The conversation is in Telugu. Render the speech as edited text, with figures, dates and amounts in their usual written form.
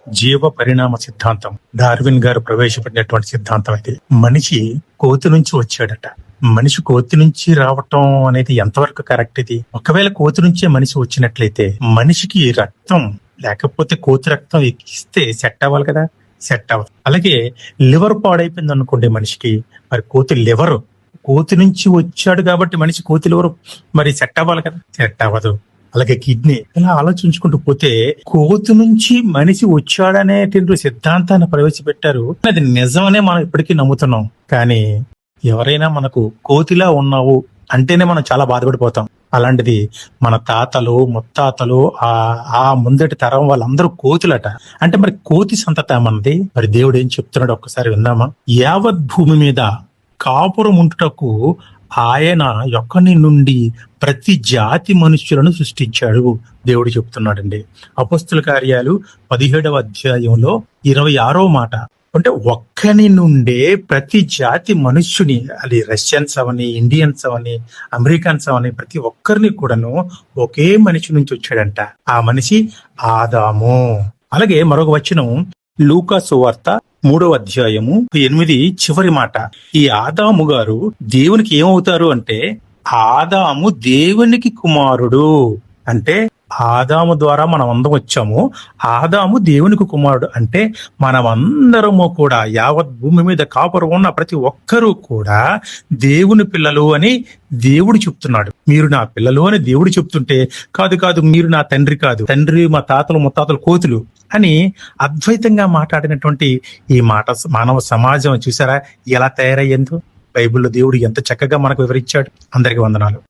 జీవ పరిణామ సిద్ధాంతం. డార్విన్ గారు ప్రవేశపెట్టినటువంటి సిద్ధాంతం ఇది. మనిషి కోతి నుంచి వచ్చాడట. మనిషి కోతి నుంచి రావటం అనేది ఎంతవరకు కరెక్ట్? ఇది ఒకవేళ కోతి నుంచే మనిషి వచ్చినట్లయితే మనిషికి రక్తం లేకపోతే కోతి రక్తం ఎక్కిస్తే సెట్ అవ్వాలి కదా, సెట్ అవ్వదు. అలాగే లివర్ పాడైపోయింది అనుకోండి మనిషికి, మరి కోతి లివర్ కోతి నుంచి వచ్చాడు కాబట్టి మనిషి కోతి లివర్ మరి సెట్ అవ్వాలి కదా, సెట్ అవ్వదు. అలాగే కిడ్నీ. ఇలా ఆలోచించుకుంటూ పోతే కోతి నుంచి మనిషి వచ్చాడనేటువంటి సిద్ధాంతాన్ని ప్రవేశపెట్టారు. అది నిజమనే మనం ఇప్పటికీ నమ్ముతున్నాం. కానీ ఎవరైనా మనకు కోతిలా ఉన్నావు అంటేనే మనం చాలా బాధపడిపోతాం. అలాంటిది మన తాతలు ముత్తాతలు ఆ ముందటి తరం వాళ్ళందరూ కోతులట. అంటే మరి కోతి సంతత మనది. మరి దేవుడు ఏం చెప్తున్నాడు ఒక్కసారి విందామా? యావత్ భూమి మీద కాపురం ఉంటుటకు ఆయన యొక్కని నుండి ప్రతి జాతి మనుష్యులను సృష్టించాడు దేవుడు చెప్తున్నాడండి. అపొస్తలుల కార్యాలు 17వ అధ్యాయంలో 26వ మాట. అంటే ఒక్కని నుండే ప్రతి జాతి మనుష్యుని, అది రష్యన్స్ అవని, ఇండియన్స్ అవని, అమెరికన్స్ అవని, ప్రతి ఒక్కరిని కూడాను ఒకే మనిషి నుంచి వచ్చాడంట. ఆ మనిషి ఆదాము. అలాగే మరొక వచనం లూకా సువార్త 3వ అధ్యాయము 8 చివరి మాట. ఈ ఆదాము గారు దేవునికి ఏమవుతారు అంటే, ఆదాము దేవునికి కుమారుడు. అంటే ఆదాము ద్వారా మనం అందరం వచ్చాము. ఆదాము దేవునికి కుమారుడు అంటే మనమందరము కూడా, యావత్ భూమి మీద కాపురం ఉన్న ప్రతి ఒక్కరూ కూడా దేవుని పిల్లలు అని దేవుడు చెప్తున్నాడు. మీరు నా పిల్లలు అని దేవుడు చెప్తుంటే, కాదు కాదు మీరు నా తండ్రి కాదు, తండ్రి మా తాతలు ముత్తాతలు కోతులు అని అద్వైతంగా మాట్లాడినటువంటి ఈ మాట మానవ సమాజం చూసారా ఎలా తయారయ్యిందో? బైబిల్లో దేవుడు ఎంత చక్కగా మనకు వివరించాడు. అందరికీ వందనాలు.